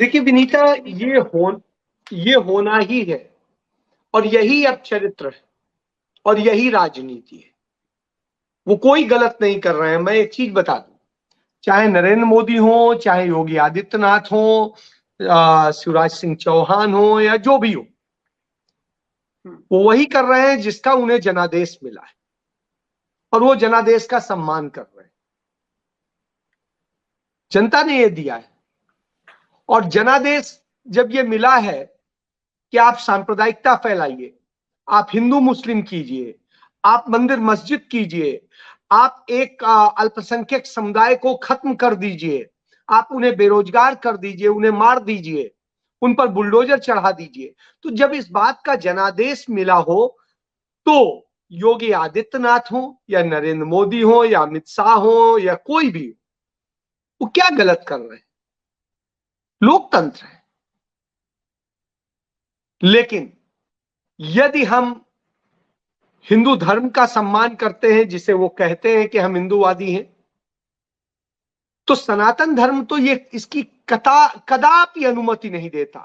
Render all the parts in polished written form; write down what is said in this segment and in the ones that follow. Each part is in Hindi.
देखिए विनीता, ये होना ही है, और यही अब चरित्र है, और यही राजनीति है। वो कोई गलत नहीं कर रहे हैं। मैं एक चीज बता दूं, चाहे नरेंद्र मोदी हो, चाहे योगी आदित्यनाथ हो, शिवराज सिंह चौहान हो, या जो भी हो, वो वही कर रहे हैं जिसका उन्हें जनादेश मिला है, और वो जनादेश का सम्मान कर रहे हैं। जनता ने ये दिया है, और जनादेश जब ये मिला है कि आप सांप्रदायिकता फैलाइए, आप हिंदू मुस्लिम कीजिए, आप मंदिर मस्जिद कीजिए, आप एक अल्पसंख्यक समुदाय को खत्म कर दीजिए, आप उन्हें बेरोजगार कर दीजिए, उन्हें मार दीजिए, उन पर बुलडोजर चढ़ा दीजिए। तो जब इस बात का जनादेश मिला हो, तो योगी आदित्यनाथ हो, या नरेंद्र मोदी हो, या अमित शाह हो, या कोई भी हो, वो क्या गलत कर रहे हैं? लोकतंत्र है। लेकिन यदि हम हिंदू धर्म का सम्मान करते हैं, जिसे वो कहते हैं कि हम हिंदूवादी हैं, तो सनातन धर्म तो ये इसकी कदापि अनुमति नहीं देता।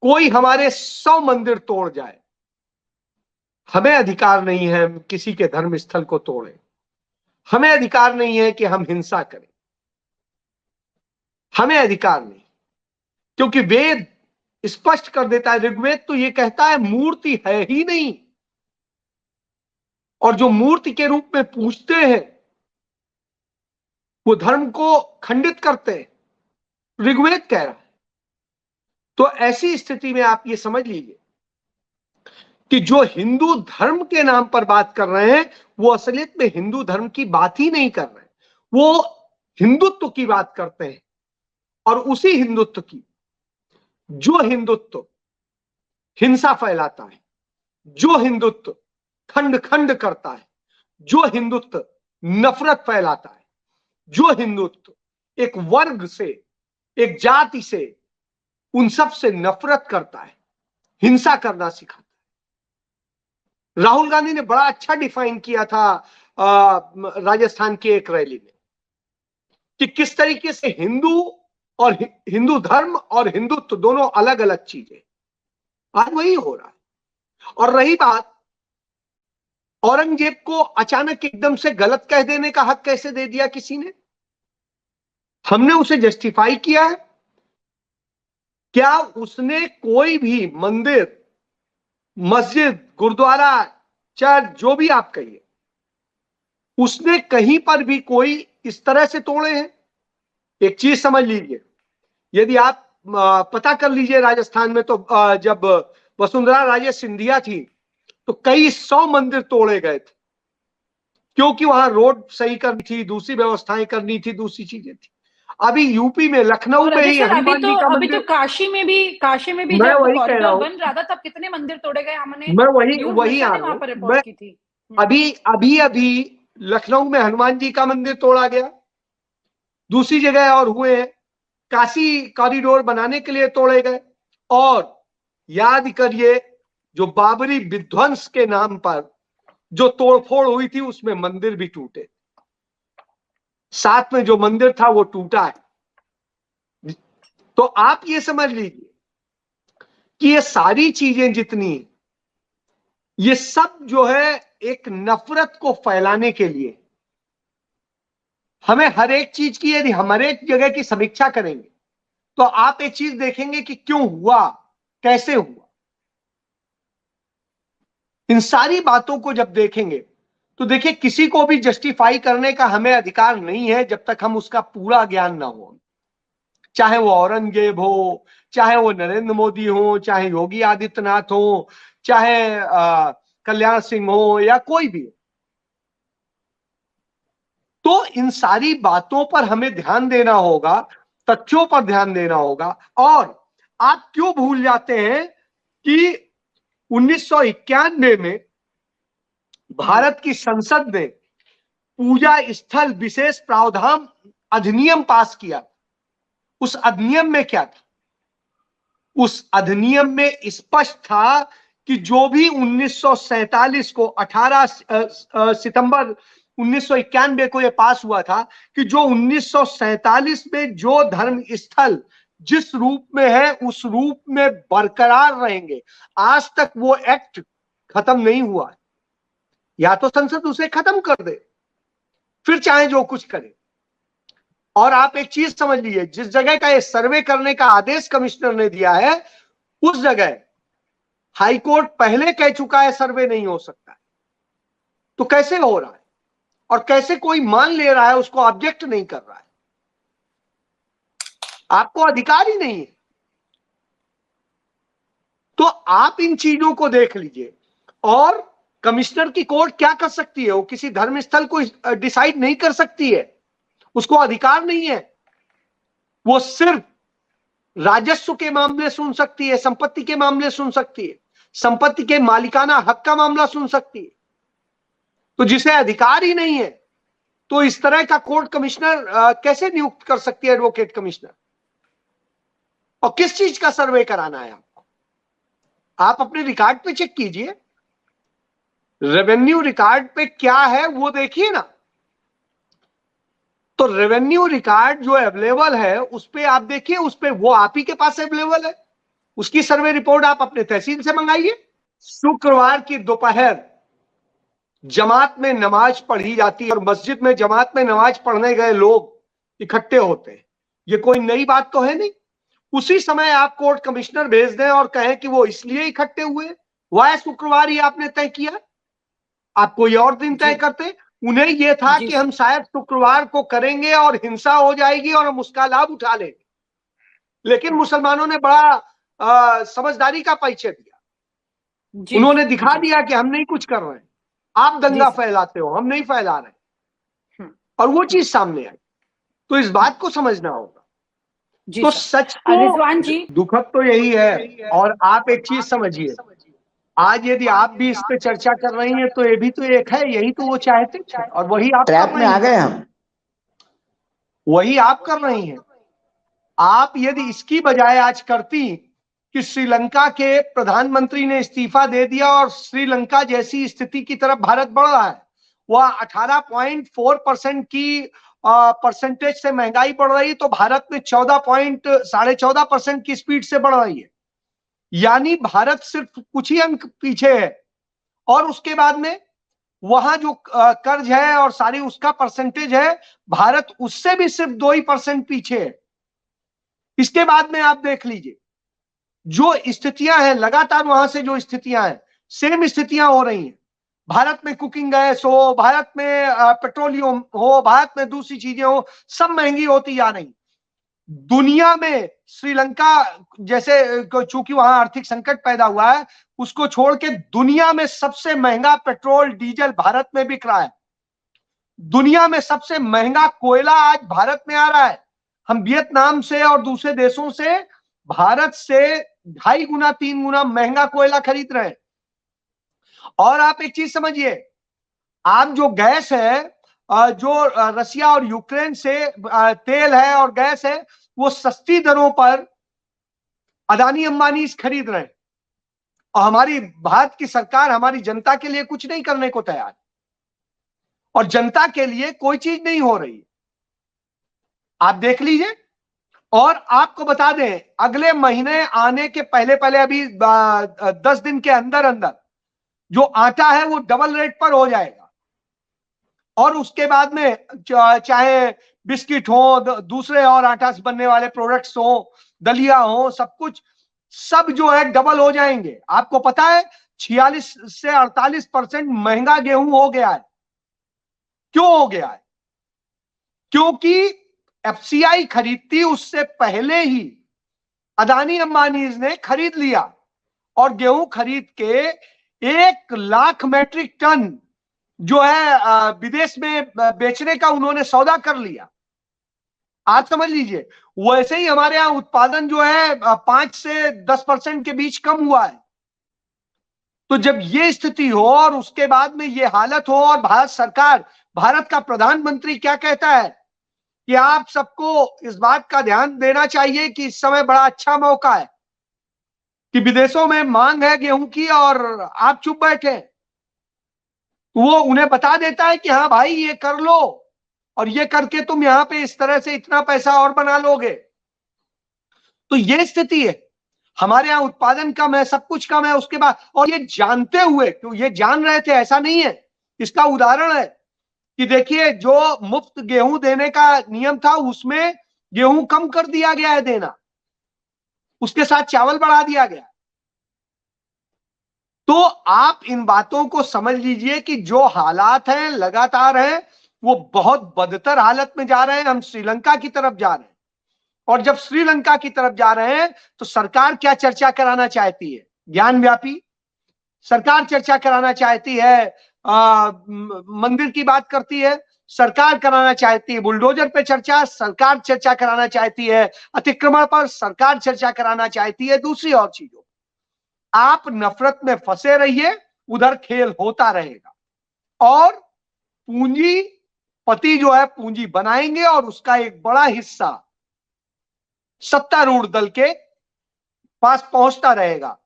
कोई हमारे 100 मंदिर तोड़ जाए, हमें अधिकार नहीं है किसी के धर्म स्थल को तोड़े। हमें अधिकार नहीं है कि हम हिंसा करें। हमें अधिकार नहीं, क्योंकि वेद स्पष्ट कर देता है। ऋग्वेद तो ये कहता है मूर्ति है ही नहीं, और जो मूर्ति के रूप में पूजते हैं वो धर्म को खंडित करते हैं, ऋग्वेद कह रहा है। तो ऐसी स्थिति में आप ये समझ लीजिए कि जो हिंदू धर्म के नाम पर बात कर रहे हैं, वो असलियत में हिंदू धर्म की बात ही नहीं कर रहे हैं। वो हिंदुत्व की बात करते हैं, और उसी हिंदुत्व की, जो हिंदुत्व हिंसा फैलाता है, जो हिंदुत्व खंड खंड करता है, जो हिंदुत्व नफरत फैलाता है, जो हिंदुत्व एक वर्ग से, एक जाति से, उन सब से नफरत करता है, हिंसा करना सिखाता है। राहुल गांधी ने बड़ा अच्छा डिफाइन किया था राजस्थान की एक रैली में, कि किस तरीके से हिंदू और हिंदू धर्म और हिंदुत्व दोनों अलग अलग चीजें। आज वही हो रहा है। और रही बात, औरंगजेब को अचानक एकदम से गलत कह देने का हक कैसे दे दिया किसी ने? हमने उसे जस्टिफाई किया है? क्या उसने कोई भी मंदिर, मस्जिद, गुरुद्वारा, चर्च, जो भी आप कहिए, उसने कहीं पर भी कोई इस तरह से तोड़े हैं? एक चीज समझ लीजिए, यदि आप पता कर लीजिए, राजस्थान में तो जब वसुंधरा राजे सिंधिया थी, तो कई 100 मंदिर तोड़े गए थे, क्योंकि वहां रोड सही करनी थी, दूसरी व्यवस्थाएं करनी थी, दूसरी चीजें थी। अभी यूपी में लखनऊ और में अजय ही सर, हनुमान जी का अभी तो मंदिर। काशी में भी मैं जब वही कह रहा कॉरिडोर हूं, बन रहा था, तब कितने मंदिर तोड़े गए। हमने मैं वही न्यूज वही वर्षा आ ने रहा वहां हूं। पर मैं रिपोर्ट की थी। अभी लखनऊ में हनुमान जी का मंदिर तोड़ा गया, दूसरी जगह और हुए हैं, काशी कॉरिडोर बनाने के लिए तोड़े गए। और याद करिए, जो बाबरी विध्वंस के नाम पर जो तोड़फोड़ हुई थी, उसमें मंदिर भी टूटे। साथ में जो मंदिर था वो टूटा है। तो आप ये समझ लीजिए कि ये सारी चीजें जितनी, ये सब जो है एक नफरत को फैलाने के लिए। हमें हर एक चीज की, यदि हम हर एक जगह की समीक्षा करेंगे, तो आप एक चीज देखेंगे कि क्यों हुआ, कैसे हुआ। इन सारी बातों को जब देखेंगे, तो देखिए, किसी को भी जस्टिफाई करने का हमें अधिकार नहीं है जब तक हम उसका पूरा ज्ञान ना हो। चाहे वो औरंगजेब हो, चाहे वो नरेंद्र मोदी हो, चाहे योगी आदित्यनाथ हो, चाहे कल्याण सिंह हो, या कोई भी हो। तो इन सारी बातों पर हमें ध्यान देना होगा, तथ्यों पर ध्यान देना होगा। और आप क्यों भूल जाते हैं कि 1991 में भारत की संसद ने पूजा स्थल विशेष प्रावधान अधिनियम पास किया। उस अधिनियम में क्या था? उस अधिनियम में स्पष्ट था कि जो भी 1947 को 18 सितंबर 1991 को यह पास हुआ था कि जो 1947 में जो धर्म स्थल जिस रूप में है उस रूप में बरकरार रहेंगे। आज तक वो एक्ट खत्म नहीं हुआ है, या तो संसद उसे खत्म कर दे, फिर चाहे जो कुछ करे। और आप एक चीज समझ लीजिए, जिस जगह का ये सर्वे करने का आदेश कमिश्नर ने दिया है, उस जगह हाईकोर्ट पहले कह चुका है सर्वे नहीं हो सकता है। तो कैसे हो रहा है, और कैसे कोई मान ले रहा है, उसको ऑब्जेक्ट नहीं कर रहा है? आपको अधिकार ही नहीं है। तो आप इन चीजों को देख लीजिए। और कमिश्नर की कोर्ट क्या कर सकती है? वो किसी धर्मस्थल को डिसाइड नहीं कर सकती है, उसको अधिकार नहीं है। वो सिर्फ राजस्व के मामले सुन सकती है, संपत्ति के मामले सुन सकती है, संपत्ति के मालिकाना हक का मामला सुन सकती है। तो जिसे अधिकार ही नहीं है, तो इस तरह का कोर्ट कमिश्नर कैसे नियुक्त कर सकती है एडवोकेट कमिश्नर? और किस चीज का सर्वे कराना है आपको? आप अपने रिकॉर्ड पे चेक कीजिए, रेवेन्यू रिकॉर्ड पे क्या है वो देखिए ना। तो रेवेन्यू रिकॉर्ड जो अवेलेबल है उस पे आप देखिए, उस पे वो आप ही के पास अवेलेबल है, उसकी सर्वे रिपोर्ट आप अपने तहसील से मंगाइए। शुक्रवार की दोपहर जमात में नमाज पढ़ी जाती है और मस्जिद में जमात में नमाज पढ़ने गए लोग इकट्ठे होते हैं। ये कोई नई बात तो है नहीं। उसी समय आप कोर्ट कमिश्नर भेज दें और कहें कि वो इसलिए इकट्ठे हुए, वह शुक्रवार ही आपने तय किया, आप कोई और दिन तय करते। उन्हें यह था कि हम शायद शुक्रवार को करेंगे और हिंसा हो जाएगी और हम उसका लाभ उठा लेंगे। लेकिन मुसलमानों ने बड़ा समझदारी का परिचय दिया। उन्होंने दिखा दिया कि हम नहीं कुछ कर रहे हैं, आप दंगा फैलाते हो, हम नहीं फैला रहे, और वो चीज सामने आई। तो इस बात को समझना होगा। तो सच तो रिजवान जी, दुखद तो यही है। और आप एक चीज समझिए, आज यदि आप भी इस पे चर्चा कर रही हैं तो ये भी तो एक है, यही तो वो चाहते थे और वही आप ट्रैप में आ गए हम, वही आप कर रही हैं। आप यदि इसकी बजाय आज करती कि श्रीलंका के प्रधानमंत्री ने इस्तीफा दे दिया और श्रीलंका जैसी स्थिति की तरफ भारत बढ़ रहा है, वह 18.4% की परसेंटेज से महंगाई बढ़ रही, तो भारत में 14.14% की स्पीड से बढ़ रही है। यानी भारत सिर्फ कुछ ही अंक पीछे है। और उसके बाद में वहां जो कर्ज है और सारी उसका परसेंटेज है, भारत उससे भी सिर्फ 2% पीछे है। इसके बाद में आप देख लीजिए जो स्थितियां हैं, लगातार वहां से जो स्थितियां हैं, सेम स्थितियां हो रही हैं। भारत में कुकिंग गैस हो, भारत में पेट्रोलियम हो, भारत में दूसरी चीजें हो, सब महंगी होती जा रही। दुनिया में श्रीलंका जैसे, चूंकि वहां आर्थिक संकट पैदा हुआ है, उसको छोड़ के दुनिया में सबसे महंगा पेट्रोल डीजल भारत में बिक रहा है। दुनिया में सबसे महंगा कोयला आज भारत में आ रहा है। हम वियतनाम से और दूसरे देशों से भारत से 2.5 गुना 3 गुना महंगा कोयला खरीद रहे हैं। और आप एक चीज समझिए, आप जो गैस है, जो रसिया और यूक्रेन से तेल है और गैस है, वो सस्ती दरों पर अदानी अंबानी खरीद रहे हैं। और हमारी भारत की सरकार हमारी जनता के लिए कुछ नहीं करने को तैयार, और जनता के लिए कोई चीज नहीं हो रही। आप देख लीजिए। और आपको बता दें, अगले महीने आने के पहले पहले, अभी 10 दिन के अंदर अंदर जो आटा है वो डबल रेट पर हो जाएगा। और उसके बाद में चाहे बिस्किट हो, दूसरे और आटा से बनने वाले प्रोडक्ट्स हो, दलिया हो, सब कुछ सब जो है डबल हो जाएंगे। आपको पता है 46 से 48% महंगा गेहूं हो गया है। क्यों हो गया है? क्योंकि एफसीआई खरीदती उससे पहले ही अदानी अंबानी ने खरीद लिया, और गेहूं खरीद के 1 लाख मैट्रिक टन जो है विदेश में बेचने का उन्होंने सौदा कर लिया। आप समझ लीजिए, वैसे ही हमारे यहां उत्पादन जो है 5 से 10% के बीच कम हुआ है। तो जब ये स्थिति हो और उसके बाद में ये हालत हो, और भारत सरकार, भारत का प्रधानमंत्री क्या कहता है कि आप सबको इस बात का ध्यान देना चाहिए कि इस समय बड़ा अच्छा मौका है कि विदेशों में मांग है गेहूं की और आप चुप बैठे। वो उन्हें बता देता है कि हाँ भाई ये कर लो, और ये करके तुम यहां पे इस तरह से इतना पैसा और बना लोगे। तो ये स्थिति है, हमारे यहाँ उत्पादन कम है, सब कुछ कम है, उसके बाद और ये जानते हुए, क्यों ये जान रहे थे ऐसा नहीं है। इसका उदाहरण है कि देखिए जो मुफ्त गेहूं देने का नियम था उसमें गेहूं कम कर दिया गया है देना, उसके साथ चावल बढ़ा दिया गया। तो आप इन बातों को समझ लीजिए कि जो हालात हैं लगातार हैं वो बहुत बदतर हालत में जा रहे हैं। हम श्रीलंका की तरफ जा रहे हैं, और जब श्रीलंका की तरफ जा रहे हैं तो सरकार क्या चर्चा कराना चाहती है? ज्ञान व्यापी सरकार चर्चा कराना चाहती है, मंदिर की बात करती है, सरकार कराना चाहती है बुलडोजर पे चर्चा, सरकार चर्चा कराना चाहती है अतिक्रमण पर, सरकार चर्चा कराना चाहती है दूसरी और चीजों। आप नफरत में फंसे रहिए, उधर खेल होता रहेगा, और पूंजीपति जो है पूंजी बनाएंगे और उसका एक बड़ा हिस्सा सत्तारूढ़ दल के पास पहुंचता रहेगा,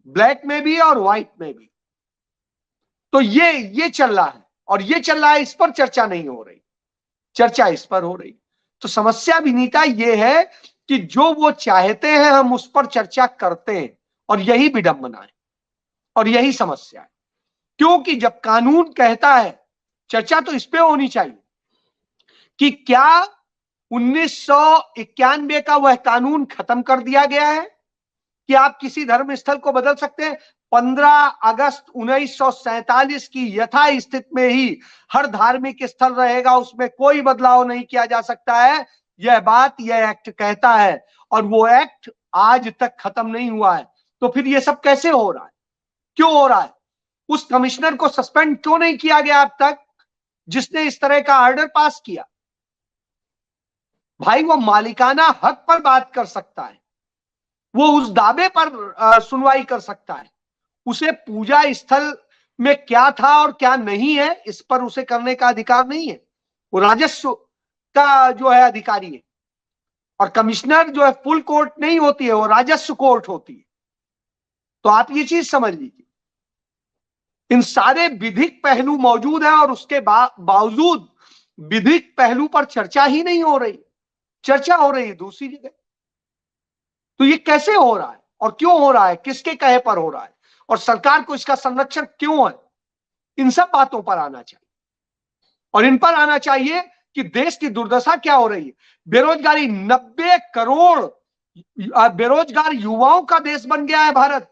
ब्लैक में भी और व्हाइट में भी। तो ये चल रहा है, और ये चल रहा है, इस पर चर्चा नहीं हो रही, चर्चा इस पर हो रही। तो समस्या विनीता ये है कि जो वो चाहते हैं हम उस पर चर्चा करते हैं, और यही विडंबना है और यही समस्या है। क्योंकि जब कानून कहता है, चर्चा तो इस पे होनी चाहिए कि क्या 1991 का वह कानून खत्म कर दिया गया है कि आप किसी धर्म स्थल को बदल सकते हैं? 15 अगस्त 1947 की यथास्थिति में ही हर धार्मिक स्थल रहेगा, उसमें कोई बदलाव नहीं किया जा सकता है, यह बात यह एक्ट कहता है, और वो एक्ट आज तक खत्म नहीं हुआ है। तो फिर ये सब कैसे हो रहा है, क्यों हो रहा है? उस कमिश्नर को सस्पेंड क्यों नहीं किया गया अब तक जिसने इस तरह का ऑर्डर पास किया? भाई वो मालिकाना हक पर बात कर सकता है, वो उस दावे पर सुनवाई कर सकता है, उसे पूजा स्थल में क्या था और क्या नहीं है इस पर उसे करने का अधिकार नहीं है। वो राजस्व का जो है अधिकारी है, और कमिश्नर जो है फुल कोर्ट नहीं होती है, वो राजस्व कोर्ट होती है। तो आप ये चीज समझ लीजिए, इन सारे विधिक पहलू मौजूद है, और उसके बावजूद विधिक पहलू पर चर्चा ही नहीं हो रही, चर्चा हो रही है दूसरी जगह। तो ये कैसे हो रहा है और क्यों हो रहा है, किसके कहे पर हो रहा है, और सरकार को इसका संरक्षण क्यों है? इन सब बातों पर आना चाहिए, और इन पर आना चाहिए कि देश की दुर्दशा क्या हो रही है। बेरोजगारी, 90 करोड़ बेरोजगार युवाओं का देश बन गया है भारत,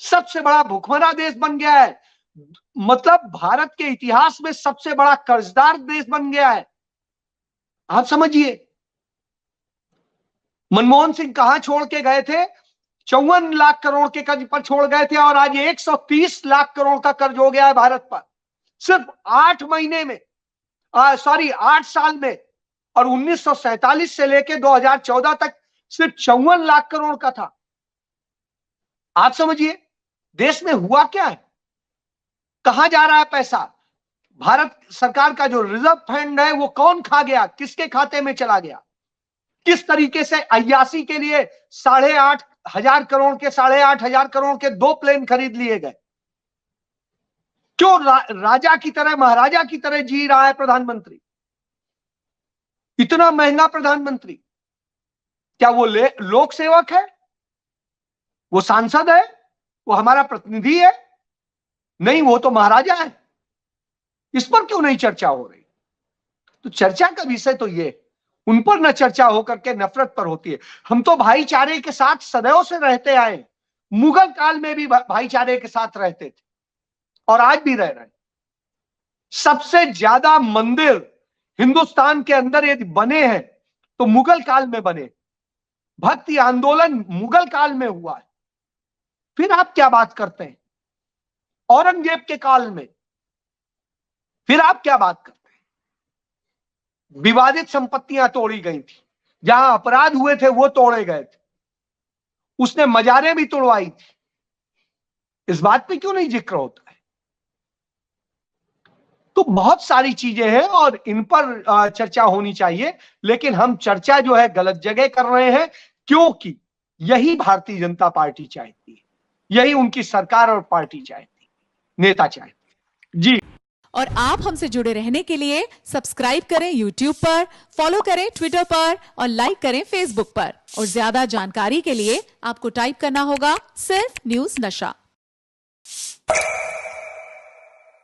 सबसे बड़ा भूखमरा देश बन गया है, मतलब भारत के इतिहास में सबसे बड़ा कर्जदार देश बन गया है। आप समझिए, मनमोहन सिंह कहां छोड़ के गए थे? 54 लाख करोड़ के कर्ज पर छोड़ गए थे, और आज 130 लाख करोड़ का कर्ज हो गया है भारत पर, सिर्फ 8 महीने में, 8 साल में। और 1947 से लेकर 2014 तक सिर्फ 54 लाख करोड़ का था। आप समझिए देश में हुआ क्या है, कहां जा रहा है पैसा? भारत सरकार का जो रिजर्व फंड है वो कौन खा गया, किसके खाते में चला गया? किस तरीके से अय्यासी के लिए 8,500 करोड़ के 8,500 करोड़ के 2 प्लेन खरीद लिए गए? क्यों राजा की तरह, महाराजा की तरह जी रहा है प्रधानमंत्री? इतना महंगा प्रधानमंत्री, क्या वो लोक सेवक है? वो सांसद है? वो हमारा प्रतिनिधि है? नहीं, वो तो महाराजा है। इस पर क्यों नहीं चर्चा हो रही? तो चर्चा का विषय तो ये, उन पर न चर्चा होकर के नफरत पर होती है। हम तो भाईचारे के साथ सदैव से रहते आए, मुगल काल में भी भाईचारे के साथ रहते थे और आज भी रह रहे। सबसे ज्यादा मंदिर हिंदुस्तान के अंदर यदि बने हैं तो मुगल काल में बने, भक्ति आंदोलन मुगल काल में हुआ है। फिर आप क्या बात करते हैं औरंगजेब के काल में? फिर आप क्या बात करते हैं? विवादित संपत्तियां तोड़ी गई थी, जहां अपराध हुए थे वो तोड़े गए थे, उसने मजारें भी तोड़वाई थी। इस बात पे क्यों नहीं जिक्र होता है? तो बहुत सारी चीजें हैं और इन पर चर्चा होनी चाहिए, लेकिन हम चर्चा जो है गलत जगह कर रहे हैं, क्योंकि यही भारतीय जनता पार्टी चाहती है, यही उनकी सरकार और पार्टी चाहती है, नेता चाहती है। जी। और आप हमसे जुड़े रहने के लिए सब्सक्राइब करें YouTube पर, फॉलो करें ट्विटर पर और लाइक करें Facebook पर। और ज्यादा जानकारी के लिए आपको टाइप करना होगा सिर्फ न्यूज नशा।